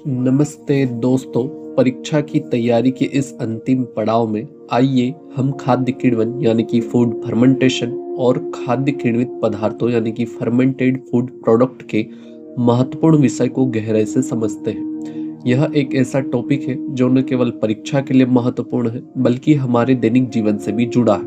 नमस्ते दोस्तों। परीक्षा की तैयारी के इस अंतिम पड़ाव में आइए हम खाद्य किण्वन यानी कि फूड फर्मेंटेशन और खाद्य किण्वित पदार्थों यानी कि फर्मेंटेड फूड प्रोडक्ट के महत्वपूर्ण विषय को गहराई से समझते हैं। यह एक ऐसा टॉपिक है जो न केवल परीक्षा के लिए महत्वपूर्ण है बल्कि हमारे दैनिक जीवन से भी जुड़ा है।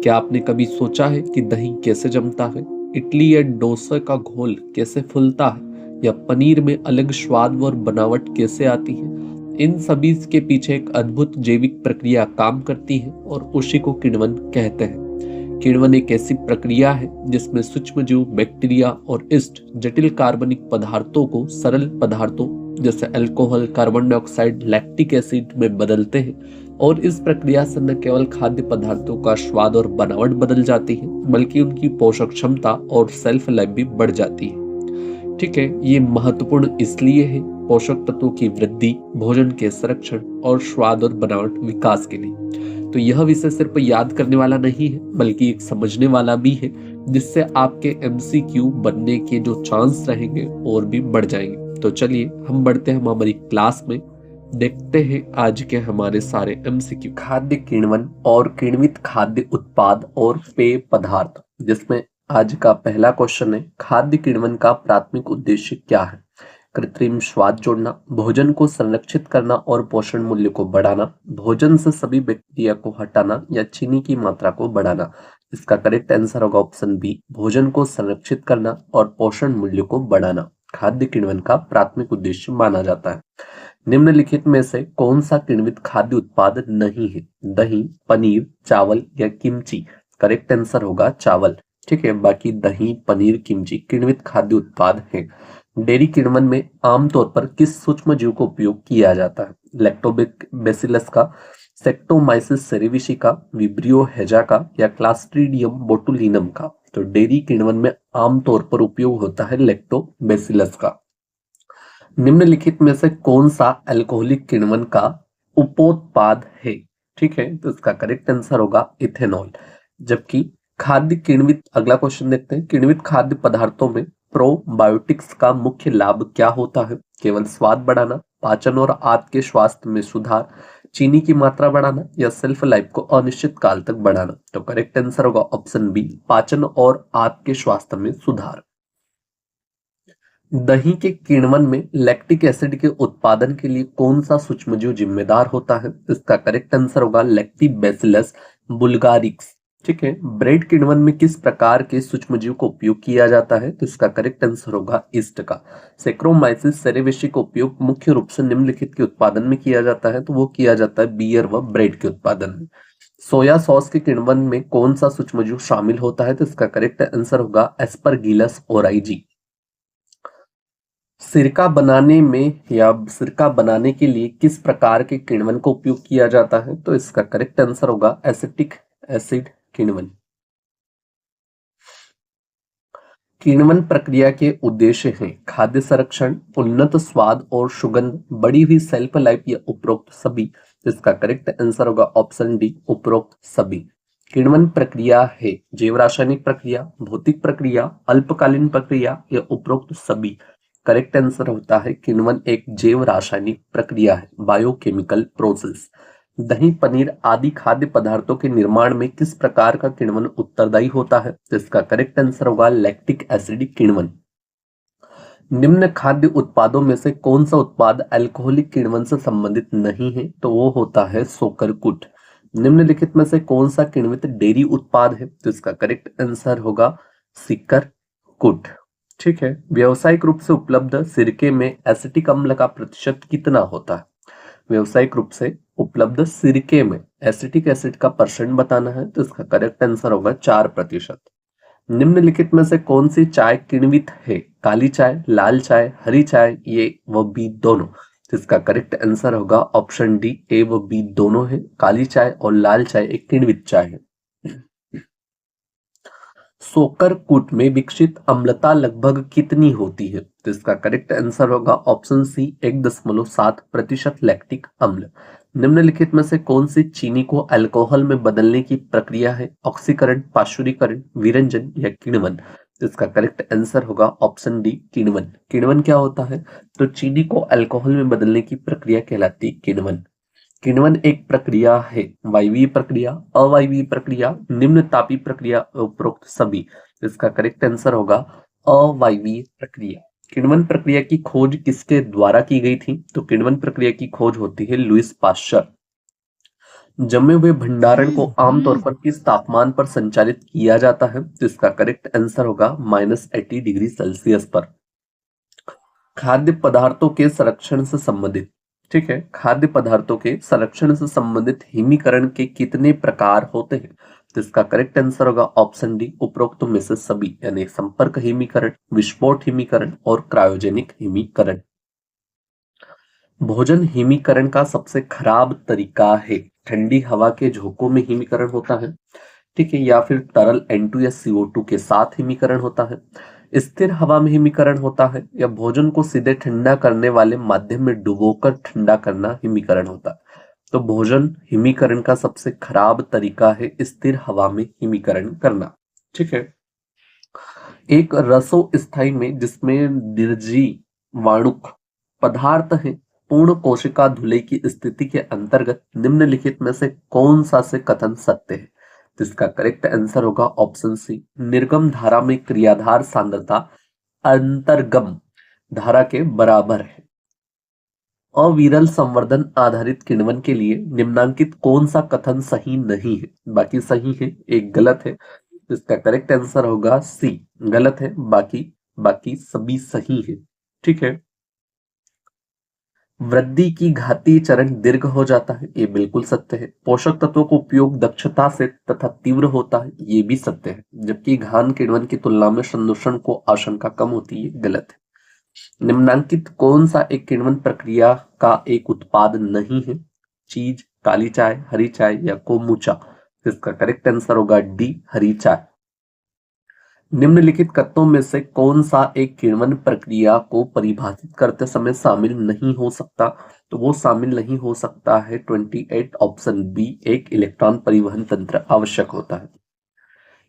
क्या आपने कभी सोचा है कि दही कैसे जमता है, इडली या डोसा का घोल कैसे फूलता है, या पनीर में अलग स्वाद और बनावट कैसे आती है? इन सभी के पीछे एक अद्भुत जैविक प्रक्रिया काम करती है और उसी को किण्वन कहते हैं। किण्वन एक ऐसी प्रक्रिया है जिसमें सूक्ष्मजीव, बैक्टीरिया और यीस्ट जटिल कार्बनिक पदार्थों को सरल पदार्थों जैसे alcohol, carbon dioxide, lactic acid में बदलते हैं। और इस प्रक्रिया से न केवल खाद्य पदार्थों का स्वाद और बनावट बदल जाती है बल्कि उनकी पोषक क्षमता और सेल्फ लाइफ भी बढ़ जाती है। ठीक है, ये महत्वपूर्ण इसलिए है पोषक तत्वों की वृद्धि, भोजन के संरक्षण और स्वाद और बनावट विकास के लिए। तो यह विषय सिर्फ याद करने वाला नहीं है बल्कि एक समझने वाला भी है, जिससे आपके एमसीक्यू बनने के जो चांस रहेंगे और भी बढ़ जाएंगे। तो चलिए हम बढ़ते हैं हमारी क्लास में, देखते हैं आज के हमारे सारे एमसीक्यू। खाद्य किण्वन और किण्वित खाद्य उत्पाद और पेय पदार्थ, जिसमें आज का पहला क्वेश्चन है, खाद्य किण्वन का प्राथमिक उद्देश्य क्या है? कृत्रिम स्वाद जोड़ना, भोजन को संरक्षित करना और पोषण मूल्य को बढ़ाना, भोजन से सभी बैक्टीरिया को हटाना या चीनी की मात्रा को बढ़ाना। इसका करेक्ट आंसर होगा ऑप्शन बी, भोजन को संरक्षित करना और पोषण मूल्य को बढ़ाना खाद्य किण्वन का प्राथमिक उद्देश्य माना जाता है। निम्नलिखित में से कौन सा किण्वित खाद्य उत्पाद नहीं है? दही, पनीर, चावल या किमची? करेक्ट आंसर होगा चावल। ठीक है, बाकी दही, पनीर, किमची किण्वित खाद्य उत्पाद हैं। डेयरी किण्वन में आमतौर पर किस सूक्ष्म जीव को उपयोग किया जाता है? लैक्टोबैसिलस का, सेक्टोमाइसिस सेरेविसी का, विब्रियो हेजा का या क्लास्ट्रीडियम बोटुलिनम का? तो डेयरी किण्वन में आमतौर पर उपयोग होता है लैक्टोबैसिलस का। निम्नलिखित में से कौन सा अल्कोहलिक किण्वन का उपोत्पाद है? ठीक है, तो इसका करेक्ट आंसर होगा इथेनॉल। जबकि खाद्य किण्वित, अगला क्वेश्चन देखते हैं, किण्वित खाद्य पदार्थों में प्रोबायोटिक्स का मुख्य लाभ क्या होता है? केवल स्वाद बढ़ाना, पाचन और आंत के स्वास्थ्य में सुधार, चीनी की मात्रा बढ़ाना या सेल्फ लाइफ को अनिश्चित काल तक बढ़ाना? तो करेक्ट आंसर होगा ऑप्शन बी, पाचन और आंत के स्वास्थ्य में सुधार। दही के किण्वन में लैक्टिक एसिड के उत्पादन के लिए कौन सा सूक्ष्मजीव जिम्मेदार होता है? इसका करेक्ट आंसर होगा लैक्टिबैसिलस बुल्गारिक्स। ठीक है, ब्रेड किण्वन में किस प्रकार के सूक्ष्मजीव को उपयोग किया जाता है? तो इसका करेक्ट आंसर होगा ईस्ट का। सेक्रोमाइसिस सेरेविसी का उपयोग मुख्य रूप से निम्नलिखित के उत्पादन में किया जाता है, तो वो किया जाता है बियर व ब्रेड के उत्पादन में। सोया सॉस के किण्वन में कौन सा सूक्ष्मजीव शामिल होता है? तो इसका करेक्ट आंसर होगा एस्परगिलस ओराइजी। सिरका बनाने में या सिरका बनाने के लिए किस प्रकार के किण्वन का उपयोग किया जाता है? तो इसका करेक्ट आंसर होगा एसिटिक एसिड किण्वन। किण्वन प्रक्रिया के उद्देश्य हैं खाद्य संरक्षण, उन्नत स्वाद और सुगंध, बढ़ी हुई सेल्फ लाइफ या उपरोक्त सभी? इसका करेक्ट आंसर होगा ऑप्शन डी, उपरोक्त सभी। किण्वन प्रक्रिया है जैव रासायनिक प्रक्रिया, भौतिक प्रक्रिया, अल्पकालीन प्रक्रिया या उपरोक्त सभी? करेक्ट आंसर होता है किण्वन एक जैव रासायनिक प्रक्रिया है, बायोकेमिकल प्रोसेस। दही, पनीर आदि खाद्य पदार्थों के निर्माण में किस प्रकार का किण्वन उत्तरदायी होता है? तो इसका करेक्ट आंसर होगा लैक्टिक एसिड किण्वन। निम्न खाद्य उत्पादों में से कौन सा उत्पाद अल्कोहलिक किण्वन से संबंधित नहीं है? तो वो होता है शोकरकूट। निम्नलिखित में से कौन सा किण्वित डेयरी उत्पाद है? तो इसका करेक्ट आंसर होगा सिकरकूट। ठीक है, व्यावसायिक रूप से उपलब्ध सिरके में एसिटिक अम्ल का प्रतिशत कितना होता है? व्यावसायिक रूप से उपलब्ध सिरके में एसिटिक एसिड का परसेंट बताना है, तो इसका करेक्ट आंसर होगा 4%। निम्नलिखित में से कौन सी चाय किण्वित है? काली चाय, लाल चाय, हरी चाय, ए व बी दोनों? तो इसका करेक्ट आंसर होगा ऑप्शन डी, ए व बी दोनों है। काली चाय और लाल चाय एक किण्वित चाय है। शोकरकूट में विकसित अम्लता लगभग कितनी होती है? तो इसका करेक्ट आंसर होगा ऑप्शन सी, 1.7% लैक्टिक अम्ल। निम्नलिखित में से कौन सी चीनी को अल्कोहल में बदलने की प्रक्रिया है? ऑक्सीकरण, पाश्चुरीकरण, विरंजन या किण्वन? तो इसका करेक्ट आंसर होगा ऑप्शन डी किण्वन। किण्वन क्या होता है? तो चीनी को अल्कोहल में बदलने की प्रक्रिया कहलाती है किण्वन। किण्वन एक प्रक्रिया है, वायवीय प्रक्रिया, अवायवीय प्रक्रिया, निम्न तापीय प्रक्रिया, उपरोक्त सभी। तो इसका करेक्ट आंसर होगा अवायवीय प्रक्रिया। किण्वन प्रक्रिया की खोज किसके द्वारा की गई थी? तो किण्वन प्रक्रिया की खोज होती है लुईस पाश्चर। जमे हुए भंडारण को आमतौर पर किस तापमान पर संचालित किया जाता है? तो इसका करेक्ट आंसर होगा -80 डिग्री सेल्सियस पर। खाद्य पदार्थों के संरक्षण से संबंधित, ठीक है, खाद्य पदार्थों के संरक्षण से संबंधित हिमीकरण के कितने प्रकार होते हैं? तो इसका करेक्ट आंसर होगा ऑप्शन डी उपरोक्त में से सभी, यानी संपर्क हिमीकरण, विस्फोट हिमीकरण और क्रायोजेनिक हिमीकरण। भोजन हिमीकरण का सबसे खराब तरीका है, ठंडी हवा के झोंकों में हिमीकरण होता है, ठीक है, या फिर तरल N2 या CO2 के साथ हिमीकरण होता है, स्थिर हवा में हिमीकरण होता है, या भोजन को सीधे ठंडा करने वाले माध्यम में डुबोकर ठंडा करना हिमीकरण होता है। तो भोजन हिमीकरण का सबसे खराब तरीका है स्थिर हवा में हिमीकरण करना, ठीक है। एक रसो स्थायी में जिसमें निर्जीवाणुक पदार्थ है, पूर्ण कोशिका धुले की स्थिति के अंतर्गत निम्नलिखित में से कौन सा से कथन सत्य है? तो इसका करेक्ट आंसर होगा ऑप्शन सी, निर्गम धारा में क्रियाधार सांद्रता अंतर्गम धारा के बराबर है। अविरल संवर्धन आधारित किण्वन के लिए निम्नांकित कौन सा कथन सही नहीं है? बाकी सही है, एक गलत है। तो इसका करेक्ट आंसर होगा सी, गलत है, बाकी बाकी सभी सही है, ठीक है। वृद्धि की घातीय चरण दीर्घ हो जाता है, ये बिल्कुल सत्य है। पोषक तत्वों को उपयोग दक्षता से तथा तीव्र होता है, ये भी सत्य है। जबकि घान किण्वन की तुलना में संदूषण को आशंका कम होती है, गलत है। निम्नांकित कौन सा एक किण्वन प्रक्रिया का एक उत्पाद नहीं है? चीज, काली चाय, हरी चाय या कोम्बुचा? इसका करेक्ट आंसर होगा डी, हरी चाय। निम्नलिखित कथनों में से कौन सा एक किण्वन प्रक्रिया को परिभाषित करते समय शामिल नहीं हो सकता? तो वो शामिल नहीं हो सकता है 28 ऑप्शन बी, एक इलेक्ट्रॉन परिवहन तंत्र आवश्यक होता है,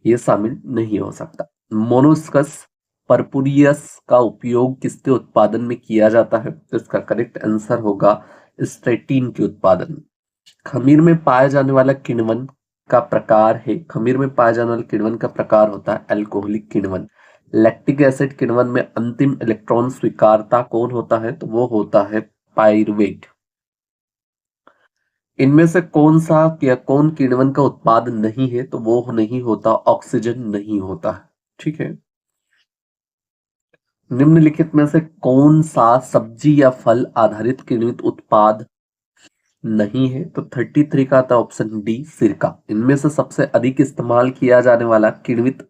ये शामिल नहीं हो सकता। मोनोस्कस परपुरियस का उपयोग किसके उत्पादन में किया जाता है? तो इसका करेक्ट आंसर होगा स्ट्रेटीन के उत्पादन में। खमीर में पाया जाने वाला किण्वन का प्रकार है, खमीर में पाया जाने वाला किण्वन का प्रकार होता है अल्कोहलिक किण्वन। लैक्टिक एसिड किण्वन में अंतिम इलेक्ट्रॉन स्वीकारता कौन होता है? तो वो होता है पाइरुवेट। इनमें से कौन सा या कौन किण्वन का उत्पाद नहीं है? तो वो नहीं होता, ऑक्सीजन नहीं होता है, ठीक है। निम्नलिखित में से कौन सा सब्जी या फल आधारित किण्वित उत्पाद नहीं है? तो 33 का था ऑप्शन डी, सिरका। इनमें से सबसे अधिक इस्तेमाल किया जाने वाला किण्वित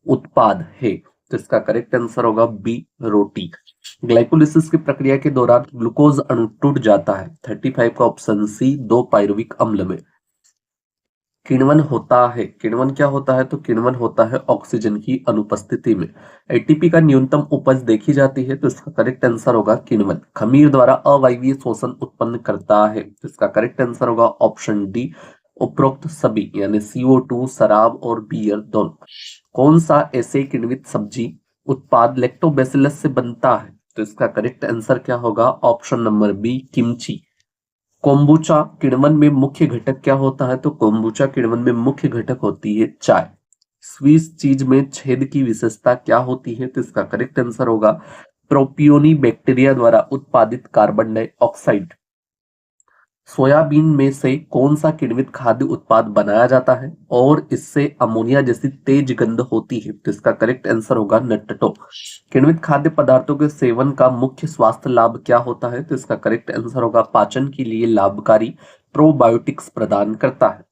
उत्पाद है, तो इसका करेक्ट आंसर होगा बी, रोटी। ग्लाइकोलिसिस की प्रक्रिया के दौरान ग्लूकोज अणु टूट जाता है, 35 का ऑप्शन सी, 2 पायरुविक अम्ल में। किण्वन होता है, किण्वन क्या होता है? तो किण्वन होता है ऑक्सीजन की अनुपस्थिति में। एटीपी का न्यूनतम उपज देखी जाती है, तो इसका करेक्ट आंसर होगा किण्वन। खमीर द्वारा अवायवीय शोषण उत्पन्न करता है, तो इसका करेक्ट आंसर होगा ऑप्शन डी, उपरोक्त सभी, यानी CO2, शराब और बियर दोनों। कौन सा ऐसे किण्वित सब्जी उत्पाद लैक्टोबैसिलस से बनता है? तो इसका करेक्ट आंसर क्या होगा? Option number B, kimchi. Kombucha किण्वन में मुख्य घटक क्या होता है? तो कोम्बुचा किण्वन में मुख्य घटक होती है चाय। स्वीस चीज में छेद की विशेषता क्या होती है? तो इसका करेक्ट आंसर होगा प्रोपियोनी बैक्टीरिया द्वारा उत्पादित कार्बन डाइऑक्साइड। सोयाबीन में से कौन सा किण्वित खाद्य उत्पाद बनाया जाता है और इससे अमोनिया जैसी तेज गंध होती है? तो इसका करेक्ट आंसर होगा नट्टो। किण्वित खाद्य पदार्थों के सेवन का मुख्य स्वास्थ्य लाभ क्या होता है? तो इसका करेक्ट आंसर होगा पाचन के लिए लाभकारी प्रोबायोटिक्स प्रदान करता है।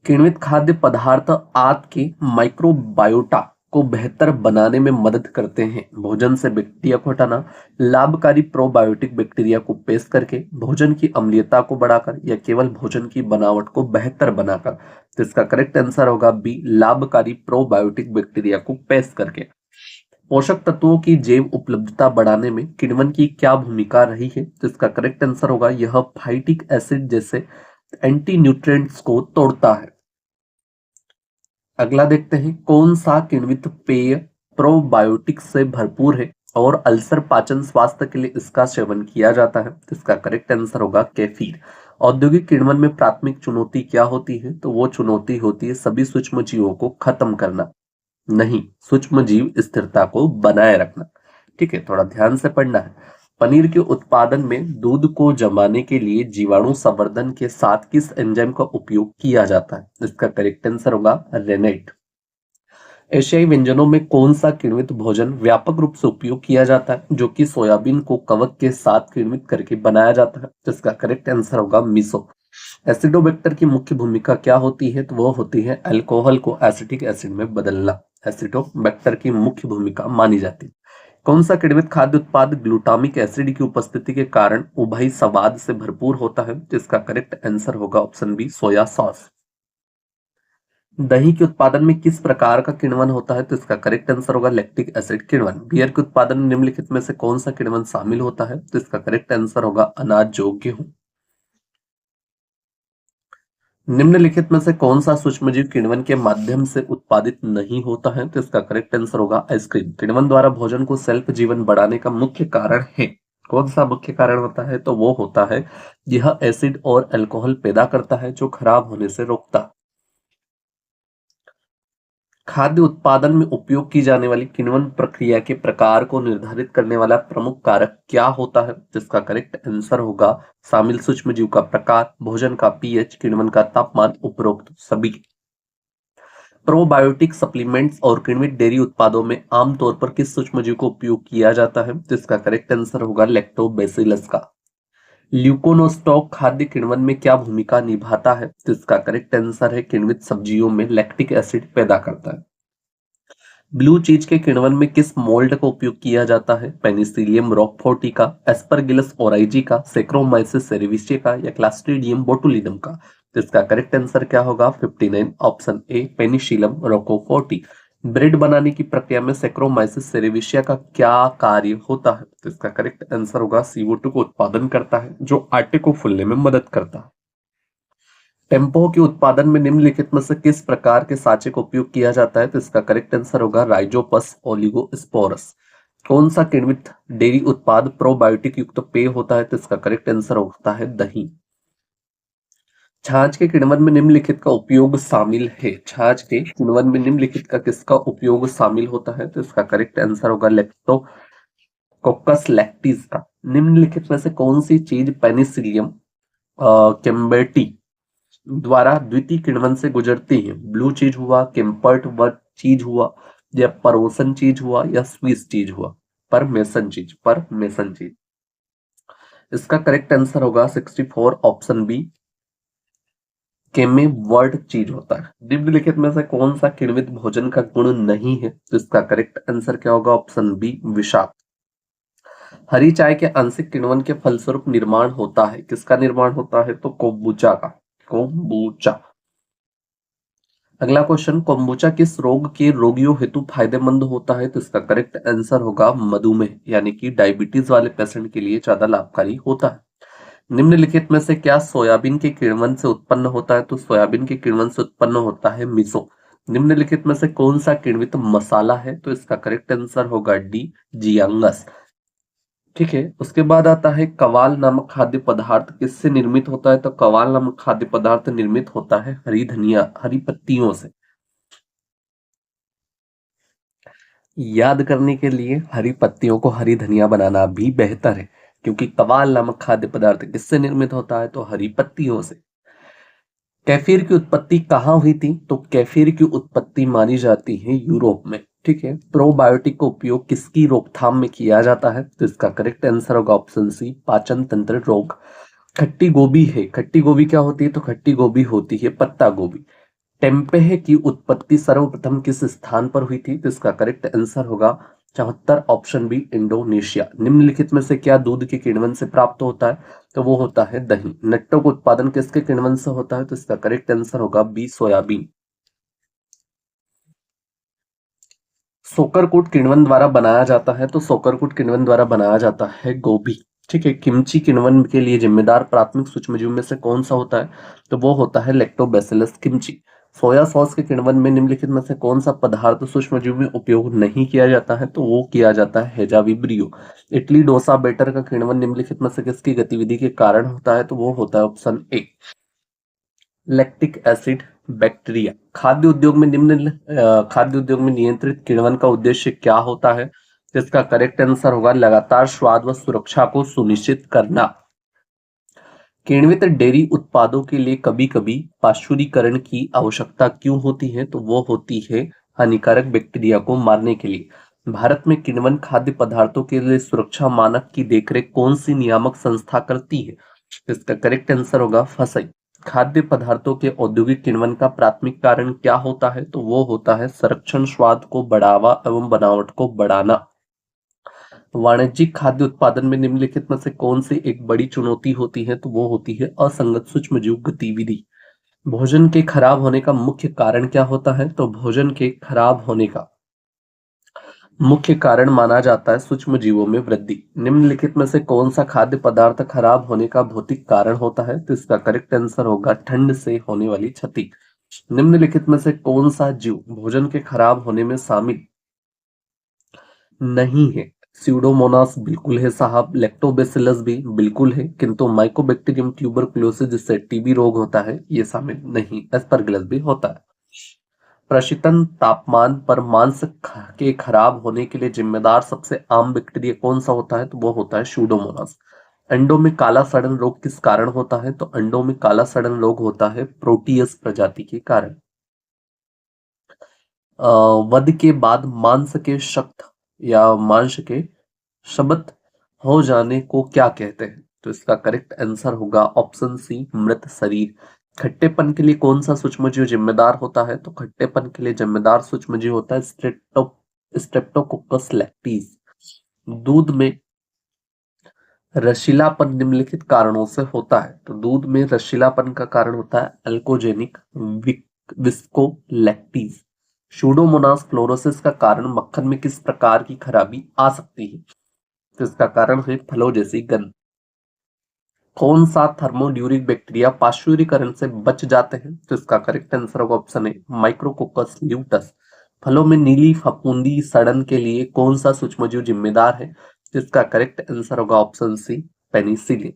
किण्वित खाद्य पदार्थ आपके माइक्रोबायोटा को बेहतर बनाने में मदद करते हैं। भोजन से बैक्टीरिया को हटाना, लाभकारी प्रोबायोटिक बैक्टीरिया को पेश करके, भोजन की अम्लीयता को बढ़ाकर, या केवल भोजन की बनावट को बेहतर बनाकर। तो इसका करेक्ट आंसर होगा बी, लाभकारी प्रोबायोटिक बैक्टीरिया को पेश करके। पोषक तत्वों की जैव उपलब्धता बढ़ाने में किण्वन की क्या भूमिका रही है? तो इसका करेक्ट आंसर होगा यह फाइटिक एसिड जैसे एंटी न्यूट्रिएंट्स को तोड़ता है। अगला देखते हैं, कौन सा किण्वित पेय प्रोबायोटिक से भरपूर है और अल्सर पाचन स्वास्थ्य के लिए इसका सेवन किया जाता है? तो इसका करेक्ट आंसर होगा केफीर। औद्योगिक किण्वन में प्राथमिक चुनौती क्या होती है? तो वो चुनौती होती है सभी सूक्ष्म जीवों को खत्म करना, नहीं सूक्ष्म जीव स्थिरता को बनाए रखना। ठीक है, थोड़ा ध्यान से पढ़ना है। पनीर के उत्पादन में दूध को जमाने के लिए जीवाणु संवर्धन के साथ किस एंजाइम का उपयोग किया जाता है? इसका करेक्ट आंसर होगा रेनेट। एशियाई व्यंजनों में कौन सा किण्वित भोजन व्यापक रूप से उपयोग किया जाता है जो कि सोयाबीन को कवक के साथ किण्वित करके बनाया जाता है? तो इसका करेक्ट आंसर होगा मिसो। एसिडोबैक्टर की मुख्य भूमिका क्या होती है? तो वो होती है अल्कोहल को एसिटिक एसिड में बदलना। एसिडोबैक्टर की मुख्य भूमिका मानी जाती है। कौन सा किण्वित खाद्य उत्पाद ग्लूटामिक एसिड की उपस्थिति के कारण उभय स्वाद से भरपूर होता है? जिसका करेक्ट आंसर होगा ऑप्शन बी सोया सॉस। दही के उत्पादन में किस प्रकार का किण्वन होता है? तो इसका करेक्ट आंसर होगा लैक्टिक एसिड किण्वन। बियर के उत्पादन में निम्नलिखित में से कौन सा किण्वन शामिल होता है? तो इसका करेक्ट आंसर होगा अनाज जो गेहूं। निम्नलिखित में से कौन सा सूक्ष्मजीव किण्वन के माध्यम से उत्पादित नहीं होता है? तो इसका करेक्ट आंसर होगा आइसक्रीम। किण्वन द्वारा भोजन को सेल्फ जीवन बढ़ाने का मुख्य कारण है, कौन सा मुख्य कारण होता है? तो वो होता है यह एसिड और अल्कोहल पैदा करता है जो खराब होने से रोकता है। खाद्य उत्पादन में उपयोग की जाने वाली किण्वन प्रक्रिया के प्रकार को निर्धारित करने वाला प्रमुख कारक क्या होता है? जिसका करेक्ट आंसर होगा शामिल सूक्ष्मजीव का प्रकार, भोजन का पीएच, किण्वन का तापमान, उपरोक्त सभी। प्रोबायोटिक सप्लीमेंट्स और किण्वित डेयरी उत्पादों में आमतौर पर किस सूक्ष्मजीव को उपयोग किया जाता है? जिसका करेक्ट आंसर होगा लैक्टोबैसिलस का। ल्यूकोनोस्टॉक खाद्य किण्वन में क्या भूमिका निभाता है? तो इसका करेक्ट आंसर है किण्वित सब्जियों में लैक्टिक एसिड पैदा करता है। ब्लू चीज के किण्वन में किस मोल्ड का उपयोग किया जाता है? पेनिसिलियम रॉकफोर्टी का, एस्परगिलस ओराइजी का, सेक्रोमाइसिस सेरेविस्टिया का या क्लास्ट्रीडियम बोटुलिनम का? तो इसका करेक्ट आंसर क्या होगा? 59 ऑप्शन ए पेनिसिलियम रोकोफोर्टी। ब्रेड बनाने की प्रक्रिया में सेक्रोमाइसिस सेरेविस्टिया का क्या कार्य होता है? तो इसका करेक्ट आंसर होगा CO2 को उत्पादन करता है जो आटे को फूलने में मदद करता है। टेम्पो के उत्पादन में निम्नलिखित में से किस प्रकार के साँचे का उपयोग किया जाता है? तो इसका करेक्ट आंसर होगा राइजोपस ओलिगोस्पोरस। कौन सा किण्वित डेयरी उत्पाद प्रोबायोटिक युक्त पेय होता है? तो इसका करेक्ट आंसर होता है दही। छाछ के किण्वन में निम्नलिखित का उपयोग शामिल है? छाछ के किण्वन में निम्नलिखित का किसका उपयोग शामिल होता है? तो इसका करेक्ट आंसर होगा लैक्टोकोकस लैक्टिस का। निम्नलिखित में से कौन सी चीज पेनिसिलियम कैम्बेर्टी द्वारा द्वितीय किण्वन से गुजरती है? ब्लू चीज हुआ, केम्पर्ट वर्क चीज हुआ, या परोसन चीज हुआ, या स्विस चीज हुआ? Parmesan cheese. इसका करेक्ट आंसर होगा 64 ऑप्शन बी केमे वर्ड चीज होता है। निम्नलिखित में से कौन सा किण्वित भोजन का गुण नहीं है? तो इसका करेक्ट आंसर क्या होगा? ऑप्शन बी विषाक्त। हरी चाय के आंशिक किण्वन के फलस्वरूप निर्माण होता है, किसका निर्माण होता है? तो कोम्बुचा का। कोम्बुचा। अगला क्वेश्चन, कोम्बुचा किस रोग के रोगियों हेतु फायदेमंद होता है? तो इसका करेक्ट आंसर होगा मधुमेह, यानी कि डायबिटीज वाले पेशेंट के लिए ज्यादा लाभकारी होता है। निम्नलिखित में से क्या सोयाबीन के किण्वन से उत्पन्न होता है? तो सोयाबीन के किण्वन से उत्पन्न होता है मिसो। निम्नलिखित में से कौन सा किण्वित मसाला है? तो इसका करेक्ट आंसर होगा डी जियांगस। ठीक है, उसके बाद आता है कवाल नामक खाद्य पदार्थ किससे निर्मित होता है? तो कवाल नामक खाद्य पदार्थ निर्मित होता है हरी धनिया, हरी पत्तियों से। याद करने के लिए हरी पत्तियों को हरी धनिया बनाना भी बेहतर है, क्योंकि कवाल नामक खाद्य पदार्थ किससे निर्मित होता है? तो हरी पत्तियों से। कैफीर की उत्पत्ति कहाँ हुई थी? तो कैफीर की उत्पत्ति मानी जाती है यूरोप में। ठीक है, प्रोबायोटिक का उपयोग किसकी रोकथाम में किया जाता है? तो इसका करेक्ट आंसर होगा ऑप्शन सी पाचन तंत्र रोग। खट्टी गोभी है, खट्टी गोभी क्या होती है? तो खट्टी गोभी होती है पत्ता गोभी। टेम्पेह की उत्पत्ति सर्वप्रथम किस स्थान पर हुई थी? तो इसका करेक्ट आंसर होगा 74 ऑप्शन बी इंडोनेशिया। निम्नलिखित में से क्या दूध के किण्वन से प्राप्त होता है? तो वो होता है दही। नट्टों का उत्पादन किसके किण्वन से होता है? तो इसका करेक्ट आंसर होगा बी सोयाबीन। सोकरकूट किण्वन द्वारा बनाया जाता है, तो सोकरकूट किण्वन द्वारा बनाया जाता है गोभी। ठीक है, किमची किण्वन के लिए जिम्मेदार प्राथमिक सूक्ष्मजीव में से कौन सा होता है? तो वो होता है लैक्टोबैसिलस किमची। सोया सॉस के किण्वन में निम्नलिखित में से कौन सा पदार्थ सूक्ष्मजीव में उपयोग नहीं किया जाता है? तो वो किया जाता है हेजा विब्रियो। इडली डोसा बैटर का किण्वन निम्नलिखित में से किसकी गतिविधि के कारण होता है? तो वो होता है option A lactic acid bacteria. खाद्य उद्योग में नियंत्रित किण्वन का उद्देश्य क्या होता है? जिसका करेक्ट आंसर होगा लगातार स्वाद व सुरक्षा को सुनिश्चित करना। किण्वित डेयरी उत्पादों के लिए कभी कभी पाश्चुरीकरण की आवश्यकता क्यों होती है? तो वो होती है हानिकारक बैक्टीरिया को मारने के लिए। भारत में किण्वन खाद्य पदार्थों के लिए सुरक्षा मानक की देखरेख कौन सी नियामक संस्था करती है? इसका करेक्ट आंसर होगा फसई। खाद्य पदार्थों के औद्योगिक किण्वन का प्राथमिक कारण क्या होता है? तो वो होता है संरक्षण, स्वाद को बढ़ावा एवं बनावट को बढ़ाना। वाणिज्यिक खाद्य उत्पादन में निम्नलिखित में से कौन सी एक बड़ी चुनौती होती है? तो वो होती है असंगत सूक्ष्मजीव गतिविधि। भोजन के खराब होने का मुख्य कारण क्या होता है? तो भोजन के खराब होने का मुख्य कारण माना जाता है सूक्ष्म जीवों में वृद्धि। निम्नलिखित में से कौन सा खाद्य पदार्थ खराब होने का भौतिक कारण होता है? तो इसका करेक्ट आंसर होगा ठंड से होने वाली क्षति। निम्नलिखित में से कौन सा जीव भोजन के खराब होने में शामिल नहीं है? स्यूडोमोनास बिल्कुल है साहब, लैक्टोबैसिलस भी बिल्कुल है, किंतु माइकोबैक्टीरियम ट्यूबरकुलोसिस जिससे टीबी रोग होता है ये शामिल नहीं। एस्परगिलस भी होता है। प्रशीतन तापमान पर मांस के खराब होने के लिए जिम्मेदार सबसे आम बैक्टीरिया कौन सा होता है? तो वो होता है स्यूडोमोनास। अंडों में काला सड़न रोग किस कारण होता है? तो अंडों में काला सड़न रोग होता है प्रोटियस प्रजाति के कारण। वध के बाद मांस के शक्त या मांस के शब्द हो जाने को क्या कहते हैं? तो इसका करेक्ट आंसर होगा ऑप्शन सी मृत शरीर। खट्टेपन के लिए कौन सा सूक्ष्मजीव जिम्मेदार होता है? तो खट्टेपन के लिए जिम्मेदार सूक्ष्मजीव होता है स्ट्रेप्टोकोकस लैक्टीज। दूध में रशीलापन निम्नलिखित कारणों से होता है। तो दूध में रशीलापन का कारण होता है अल्कोजेनिक विस्कोलैक्टीज। शूडोमोनास फ्लोरोसिस का कारण मक्खन में किस प्रकार की खराबी आ सकती है? तो इसका कारण है फलों जैसी गंध। कौन सा थर्मोड्यूरिक बैक्टीरिया पाश्चुरीकरण से बच जाते हैं? तो इसका करेक्ट आंसर होगा ऑप्शन ए माइक्रोकोकस ल्यूटस। फलों में नीली फफूंदी सड़न के लिए कौन सा सूक्ष्मजीव जिम्मेदार है? जिसका करेक्ट आंसर होगा ऑप्शन सी पेनिसिलिन।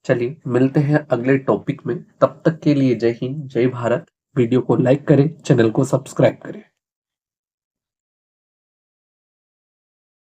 चलिए मिलते हैं अगले टॉपिक में, तब तक के लिए जय हिंद जय भारत। वीडियो को लाइक करें, चैनल को सब्सक्राइब करें।